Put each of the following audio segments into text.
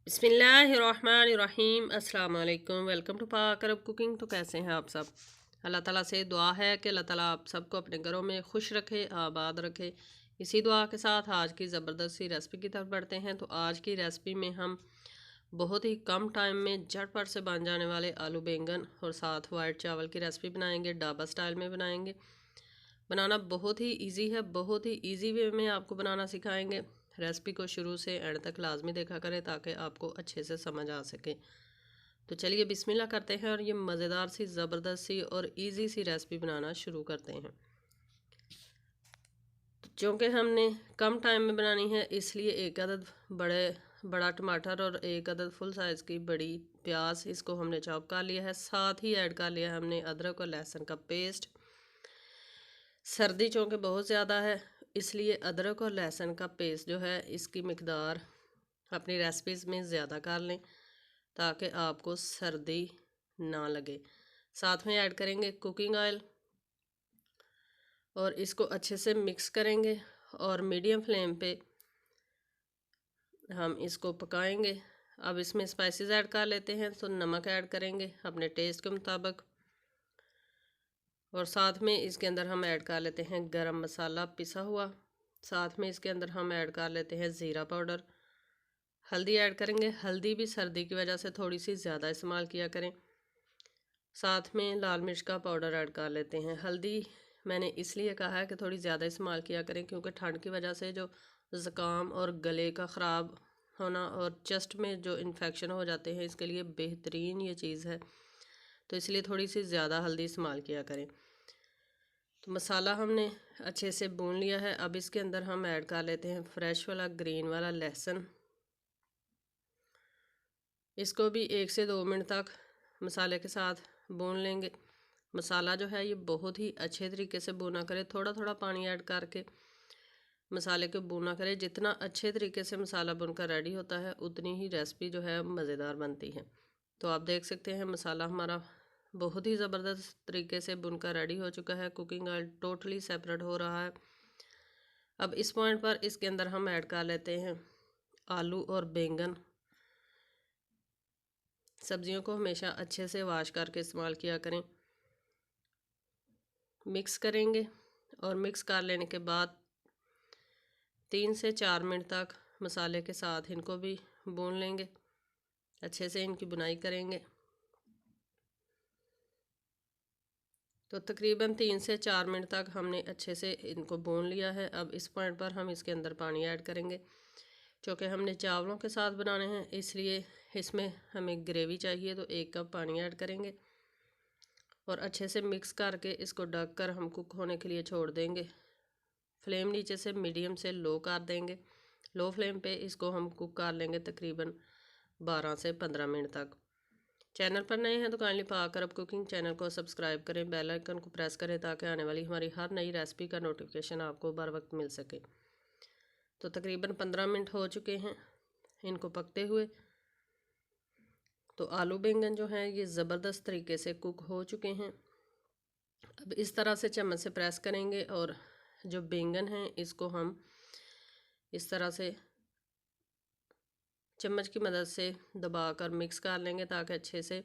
बिस्मिल्लाहिर्रहमानिर्रहीम अस्सलाम वालेकुम। वेलकम टू पाक अरब कुकिंग। तो कैसे हैं आप सब? अल्लाह ताला से दुआ है कि अल्लाह ताला आप सबको अपने घरों में खुश रखे, आबाद रखे। इसी दुआ के साथ आज की ज़बरदस्त सी रेसिपी की तरफ बढ़ते हैं। तो आज की रेसिपी में हम बहुत ही कम टाइम में झटपट से बन जाने वाले आलू बैंगन और साथ वाइट चावल की रेसिपी बनाएंगे। ढाबा स्टाइल में बनाएंगे। बनाना बहुत ही इजी है, बहुत ही इजी वे में आपको बनाना सिखाएंगे। रेसिपी को शुरू से एंड तक लाजमी देखा करें ताकि आपको अच्छे से समझ आ सके। तो चलिए बिस्मिल्लाह करते हैं और ये मज़ेदार सी ज़बरदस्त सी और इजी सी रेसिपी बनाना शुरू करते हैं। तो चूँकि हमने कम टाइम में बनानी है इसलिए एक अदद बड़ा टमाटर और एक अदद फुल साइज़ की बड़ी प्याज इसको हमने चॉप कर लिया है। साथ ही ऐड कर लिया है हमने अदरक और लहसुन का पेस्ट। सर्दी चूँकि बहुत ज़्यादा है इसलिए अदरक और लहसुन का पेस्ट जो है इसकी मिकदार अपनी रेसिपीज़ में ज़्यादा कर लें ताकि आपको सर्दी ना लगे। साथ में ऐड करेंगे कुकिंग ऑयल और इसको अच्छे से मिक्स करेंगे और मीडियम फ्लेम पे हम इसको पकाएंगे। अब इसमें स्पाइसेस ऐड कर लेते हैं। तो नमक ऐड करेंगे अपने टेस्ट के मुताबिक और साथ में इसके अंदर हम ऐड कर लेते हैं गरम मसाला पिसा हुआ। साथ में इसके अंदर हम ऐड कर लेते हैं ज़ीरा पाउडर। हल्दी ऐड करेंगे। हल्दी भी सर्दी की वजह से थोड़ी सी ज़्यादा इस्तेमाल किया करें। साथ में लाल मिर्च का पाउडर ऐड कर लेते हैं। हल्दी मैंने इसलिए कहा है कि थोड़ी ज़्यादा इस्तेमाल किया करें क्योंकि ठंड की वजह से जो ज़ुकाम और गले का ख़राब होना और चेस्ट में जो इन्फेक्शन हो जाते हैं इसके लिए बेहतरीन ये चीज़ है। तो इसलिए थोड़ी सी ज़्यादा हल्दी इस्तेमाल किया करें। तो मसाला हमने अच्छे से भून लिया है। अब इसके अंदर हम ऐड कर लेते हैं फ्रेश वाला ग्रीन वाला लहसुन। इसको भी 1 से 2 मिनट तक मसाले के साथ भून लेंगे। मसाला जो है ये बहुत ही अच्छे तरीके से भुना करें, थोड़ा थोड़ा पानी ऐड करके मसाले को भुना करें। जितना अच्छे तरीके से मसाला भुनकर रेडी होता है उतनी ही रेसिपी जो है मज़ेदार बनती है। तो आप देख सकते हैं मसाला हमारा बहुत ही ज़बरदस्त तरीके से भुनकर रेडी हो चुका है। कुकिंग ऑयल टोटली सेपरेट हो रहा है। अब इस पॉइंट पर इसके अंदर हम ऐड कर लेते हैं आलू और बैंगन। सब्जियों को हमेशा अच्छे से वॉश करके इस्तेमाल किया करें। मिक्स करेंगे और मिक्स कर लेने के बाद 3 से 4 मिनट तक मसाले के साथ इनको भी भून लेंगे। अच्छे से इनकी बुनाई करेंगे। तो तकरीबन 3 से 4 मिनट तक हमने अच्छे से इनको भून लिया है। अब इस पॉइंट पर हम इसके अंदर पानी ऐड करेंगे। क्योंकि हमने चावलों के साथ बनाने हैं इसलिए इसमें हमें ग्रेवी चाहिए। तो 1 कप पानी ऐड करेंगे और अच्छे से मिक्स करके इसको ढक कर हम कुक होने के लिए छोड़ देंगे। फ्लेम नीचे से मीडियम से लो कर देंगे। लो फ्लेम पे इसको हम कुक कर लेंगे तकरीबन 12 से 15 मिनट तक। चैनल पर नए हैं तो काइंडली पाक अरब कुकिंग चैनल को सब्सक्राइब करें, बेल आइकन को प्रेस करें ताकि आने वाली हमारी हर नई रेसिपी का नोटिफिकेशन आपको बर वक्त मिल सके। तो तकरीबन 15 मिनट हो चुके हैं इनको पकते हुए। तो आलू बैंगन जो हैं ये ज़बरदस्त तरीके से कुक हो चुके हैं। अब इस तरह से चम्मच से प्रेस करेंगे और जो बैंगन हैं इसको हम इस तरह से चम्मच की मदद से दबाकर मिक्स कर लेंगे ताकि अच्छे से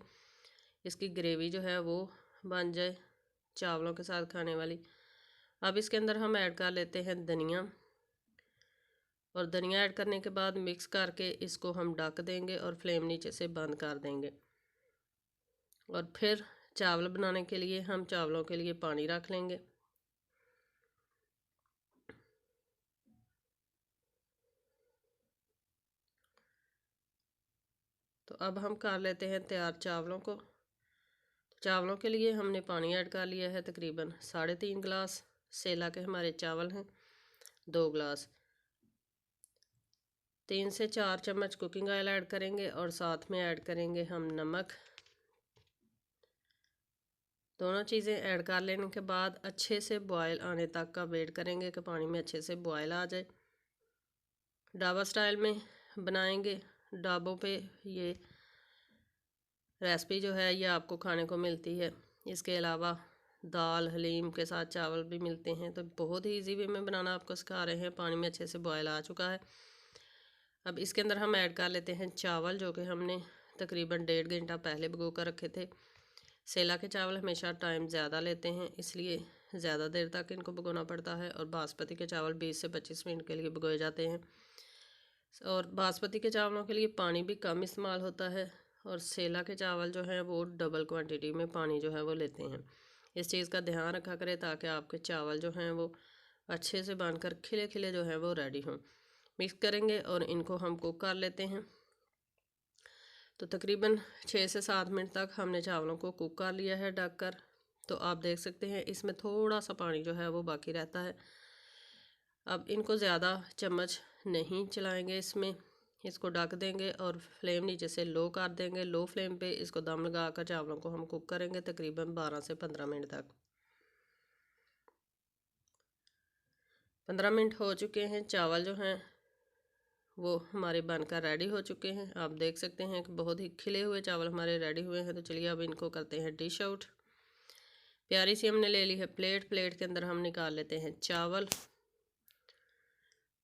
इसकी ग्रेवी जो है वो बन जाए चावलों के साथ खाने वाली। अब इसके अंदर हम ऐड कर लेते हैं धनिया और धनिया ऐड करने के बाद मिक्स करके इसको हम ढक देंगे और फ्लेम नीचे से बंद कर देंगे। और फिर चावल बनाने के लिए हम चावलों के लिए पानी रख लेंगे। तो अब हम कर लेते हैं तैयार चावलों को। चावलों के लिए हमने पानी ऐड कर लिया है तकरीबन 3.5 गिलास। सेला के हमारे चावल हैं 2 गिलास। 3 से 4 चम्मच कुकिंग ऑयल ऐड करेंगे और साथ में ऐड करेंगे हम नमक। दोनों चीज़ें ऐड कर लेने के बाद अच्छे से बॉयल आने तक का वेट करेंगे कि पानी में अच्छे से बॉयल आ जाए। ढाबा स्टाइल में बनाएंगे। ढाबों पे ये रेसिपी जो है ये आपको खाने को मिलती है। इसके अलावा दाल हलीम के साथ चावल भी मिलते हैं। तो बहुत ही इजी वे में बनाना आपको सिखा रहे हैं। पानी में अच्छे से बॉयल आ चुका है। अब इसके अंदर हम ऐड कर लेते हैं चावल, जो कि हमने तकरीबन 1.5 घंटा पहले भिगो कर रखे थे। सेला के चावल हमेशा टाइम ज़्यादा लेते हैं, इसलिए ज़्यादा देर तक इनको भिगोना पड़ता है। और बासमती के चावल 20 से 25 मिनट के लिए भिगोए जाते हैं। और बासमती के चावलों के लिए पानी भी कम इस्तेमाल होता है, और सेला के चावल जो हैं वो डबल क्वांटिटी में पानी जो है वो लेते हैं। इस चीज़ का ध्यान रखा करें ताकि आपके चावल जो हैं वो अच्छे से बनकर खिले खिले जो है वो रेडी हों। मिक्स करेंगे और इनको हम कुक कर लेते हैं। तो तकरीबन 6 से 7 मिनट तक हमने चावलों को कुक कर लिया है ढक कर। तो आप देख सकते हैं इसमें थोड़ा सा पानी जो है वो बाकी रहता है। अब इनको ज़्यादा चम्मच नहीं चलाएंगे, इसको ढक देंगे और फ्लेम नीचे से लो कर देंगे। लो फ्लेम पे इसको दम लगा कर चावलों को हम कुक करेंगे तकरीबन 12 से 15 मिनट तक। 15 मिनट हो चुके हैं, चावल जो हैं वो हमारे बनकर रेडी हो चुके हैं। आप देख सकते हैं कि बहुत ही खिले हुए चावल हमारे रेडी हुए हैं। तो चलिए अब इनको करते हैं डिश आउट। प्यारी सी हमने ले ली है प्लेट। प्लेट के अंदर हम निकाल लेते हैं चावल।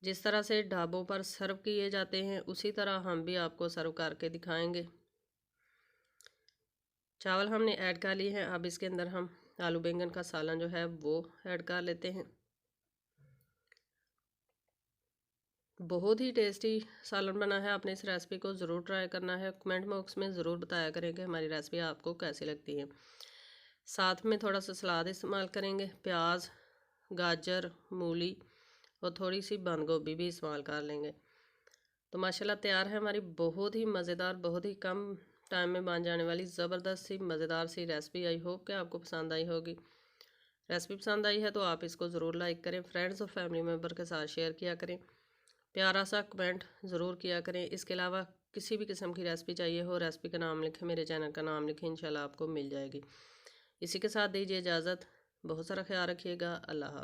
जिस तरह से ढाबों पर सर्व किए जाते हैं उसी तरह हम भी आपको सर्व करके दिखाएंगे। चावल हमने ऐड कर लिए हैं। अब इसके अंदर हम आलू बैंगन का सालन जो है वो ऐड कर लेते हैं। बहुत ही टेस्टी सालन बना है। आपने इस रेसिपी को ज़रूर ट्राई करना है। कमेंट बॉक्स में ज़रूर बताया करें कि हमारी रेसिपी आपको कैसी लगती है। साथ में थोड़ा सा सलाद इस्तेमाल करेंगे, प्याज, गाजर, मूली और थोड़ी सी बंद गोभी भी इस्तेमाल कर लेंगे। तो माशाल्लाह तैयार है हमारी बहुत ही मज़ेदार, बहुत ही कम टाइम में बन जाने वाली ज़बरदस्त सी मज़ेदार सी रेसिपी। आई होप कि आपको पसंद आई होगी। रेसिपी पसंद आई है तो आप इसको ज़रूर लाइक करें, फ्रेंड्स और फैमिली मेम्बर के साथ शेयर किया करें, प्यारा सा कमेंट ज़रूर किया करें। इसके अलावा किसी भी किस्म की रेसिपी चाहिए हो, रेसिपी का नाम लिखें, मेरे चैनल का नाम लिखें, इंशाल्लाह आपको मिल जाएगी। इसी के साथ दीजिए इजाज़त। बहुत सारा ख्याल रखिएगा। अल्लाह हाफ़िज़।